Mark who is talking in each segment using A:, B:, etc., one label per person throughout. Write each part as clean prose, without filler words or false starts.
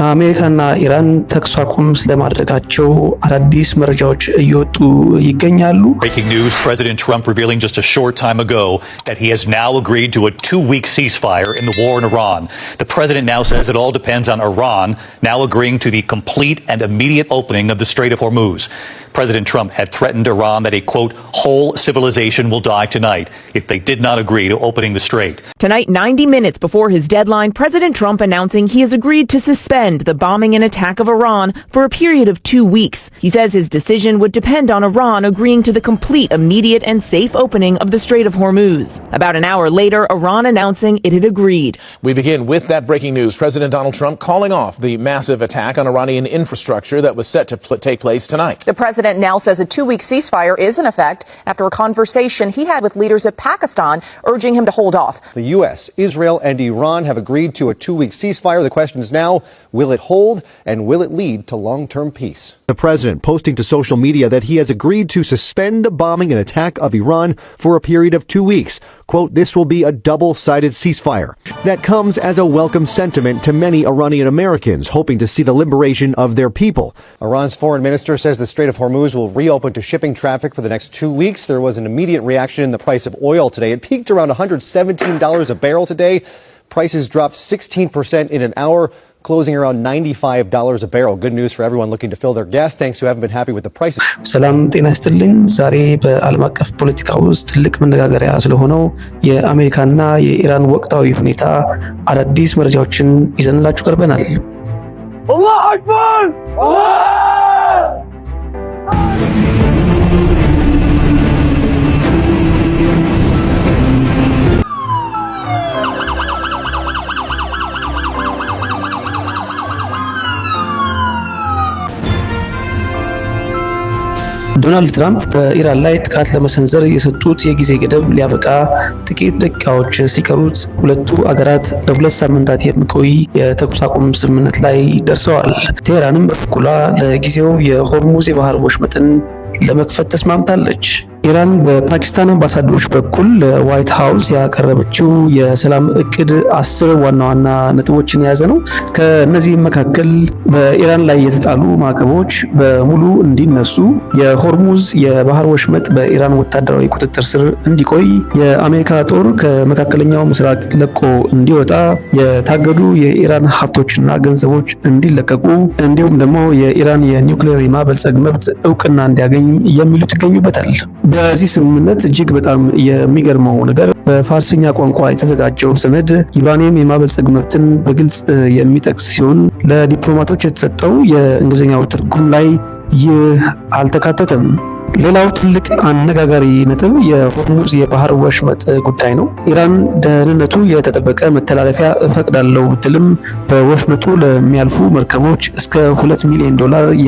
A: አሜሪካና ኢራን ተኩስ አቁም ስለማድረጋቸው አዳዲስ መረጃዎች እየወጡ ይገኛሉ።
B: Breaking news, President Trump revealing just a short time ago that he has now agreed to a 2-week ceasefire in the war in Iran. The president now says it all depends on Iran now agreeing to the complete and immediate opening of the Strait of Hormuz. President Trump had threatened Iran that a, quote, whole civilization will die tonight if they did not agree to opening the strait.
C: Tonight, 90 minutes before his deadline, President Trump announcing he has agreed to suspend the bombing and attack of Iran for a period of 2 weeks. He says his decision would depend on Iran agreeing to the complete, immediate and safe opening of the Strait of Hormuz. About an hour later, Iran announcing it had agreed.
D: We begin with that breaking news. President Donald Trump calling off the massive attack on Iranian infrastructure that was set to take place tonight.
E: The president now says a 2-week ceasefire is in effect after a conversation he had with leaders of Pakistan urging him to hold off.
F: The U.S., Israel and Iran have agreed to a 2-week ceasefire. The question is now, will it hold and will it lead to long-term peace? The president posting to social media that he has agreed to suspend the bombing and attack of Iran for a period of 2 weeks. Quote, this will be a double-sided ceasefire. That comes as a welcome sentiment to many Iranian Americans hoping to see the liberation of their people. Iran's foreign minister says the Strait of Hormuz will reopen to shipping traffic for the next 2 weeks. There was an immediate reaction in the price of oil today. It peaked around $117 a barrel today. Prices dropped 16% in an hour, closing around $95 a barrel. Good news for everyone looking to fill their gas tanks who haven't been happy with the prices.
A: ሰላም ጤና ይስጥልኝ። ዛሬ በዓለም አቀፍ ፖለቲካ ውስጥ ትልቅ መነጋገሪያ ስለሆነው የአሜሪካና የኢራን ወቅታዊ ሁኔታ አዳዲስ መረጃዎችን ይዘንላችሁ ቀርበናል። አላሁ አክበር! ዶናልድ ትራምፕ በኢራን ላይ ጥቃት ለመሰንዘር የሰጡት የጊዜ ገደብ ሊያበቃ ጥቂት ደቂቃዎች ሲቀሩት ሁለቱ አገራት ለ2 ሳምንታት የሚቆይ የተኩስ አቁም ስምምነት ላይ ደርሰዋል። ቴህራንም በበኩሏ ለጊዜው የሆርሙዝ የባህር ወሽመጥን ለመክፈት ተስማምታለች። ኢራን በፓኪስታን አምባሳደሮች በኩል ለዋይት ሃውስ ያቀረበችው የሰላም እቅድ 10 ዋና ዋና ነጥቦችን የያዘ ነው። ከነዚህም መካከል በኢራን ላይ የተጣሉ ማዕቀቦች በሙሉ እንዲነሱ፣ የሆርሙዝ የባህር ወሽመጥ በኢራን ወታደራዊ ቁጥጥር ስር እንዲቆይ፣ የአሜሪካ ጦር ከመካከለኛው ምስራቅ ለቆ እንዲወጣ፣ የታገዱ የኢራን ሀብቶችና ገንዘቦች እንዲለቀቁ፣ እንዲሁም ደግሞ የኢራን የኒውክሌር የማበልጸግ መብት እውቅና እንዲያገኝ የሚሉት ይገኙበታል። በዚህ ስምምነት እጅግ በጣም የሚገርመው ነገር በፋርስኛ ቋንቋ የተዘጋጀው ሰነድ ዩራኒየም የማበልጸግ መብትን በግልጽ የሚጠቅስ ሲሆን ለዲፕሎማቶች የተሰጠው የእንግሊዝኛው ትርጉም ላይ ይህ አልተካተተም። ሌላው ትልቅ አነጋጋሪ ነጥብ የሆርሙዝ የባህር ወሽመጥ ጉዳይ ነው። ኢራን ደህንነቱ የተጠበቀ መተላለፊያ እፈቅዳለሁ ብትልም በወሽመጡ ለሚያልፉ መርከቦች እስከ $2 ሚሊዮን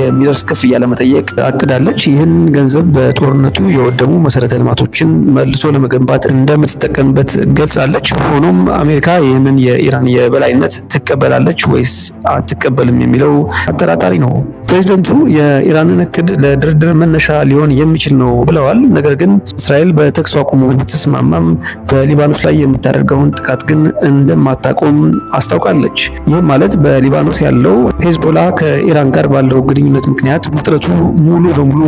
A: የሚደርስ ክፍያ ለመጠየቅ አቅዳለች። ይህን ገንዘብ በጦርነቱ የወደሙ መሰረተ ልማቶችን መልሶ ለመገንባት እንደምትጠቀምበት ገልጻለች። ሆኖም አሜሪካ ይህንን የኢራን የበላይነት ትቀበላለች ወይስ አትቀበልም የሚለው አጠራጣሪ ነው። ፕሬዝዳንቱ የኢራንን እቅድ ለድርድር መነሻ ሊሆን የሚችል ነው ብለዋል። ነገር ግን እስራኤል በተኩስ አቁሙ ብትስማማም በሊባኖስ ላይ የምታደርገውን ጥቃት ግን እንደማታቆም አስታውቃለች። ይህም ማለት በሊባኖስ ያለው ሄዝቦላ ከኢራን ጋር ባለው ግንኙነት ምክንያት ውጥረቱ ሙሉ በሙሉ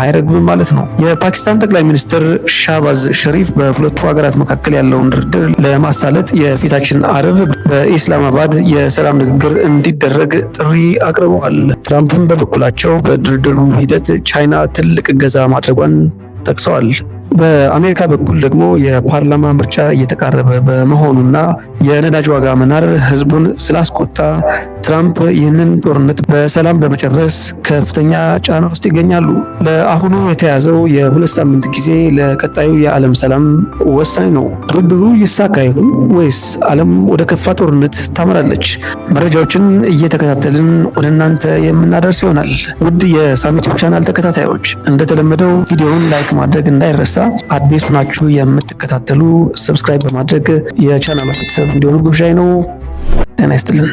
A: አይረግብም ማለት ነው። የፓኪስታን ጠቅላይ ሚኒስትር ሻህባዝ ሸሪፍ በሁለቱ ሀገራት መካከል ያለውን ድርድር ለማሳለጥ የፊታችን አርብ በኢስላማባድ የሰላም ንግግር እንዲደረግ ጥሪ አቅርበዋል። ትራምፕም በበኩላቸው በድርድሩ ሂደት ቻይና ትልቅ እገዛ ማድረጓን ጠቅሰዋል። በአሜሪካ በኩል ደግሞ የፓርላማ ምርጫ እየተቃረበ በመሆኑና የነዳጅ ዋጋ መናር ህዝቡን ስላስቆጣ ትራምፕ ይህንን ጦርነት በሰላም ለመጨረስ ከፍተኛ ጫና ውስጥ ይገኛሉ። ለአሁኑ የተያዘው የ2 ሳምንት ጊዜ ለቀጣዩ የዓለም ሰላም ወሳኝ ነው። ድርድሩ ይሳካ ይሁን ወይስ ዓለም ወደ ከፋ ጦርነት ታመራለች? መረጃዎችን እየተከታተልን ወደ እናንተ የምናደርስ ይሆናል። ውድ የሳሚት ቻናል ተከታታዮች እንደተለመደው ቪዲዮውን ላይክ ማድረግ እንዳይረሳ፣ አዲስ ናችሁ የምትከታተሉ ሰብስክራይብ በማድረግ የቻናሉ ቤተሰብ እንዲሆኑ ግብዣይ ነው። ጤና ይስጥልን።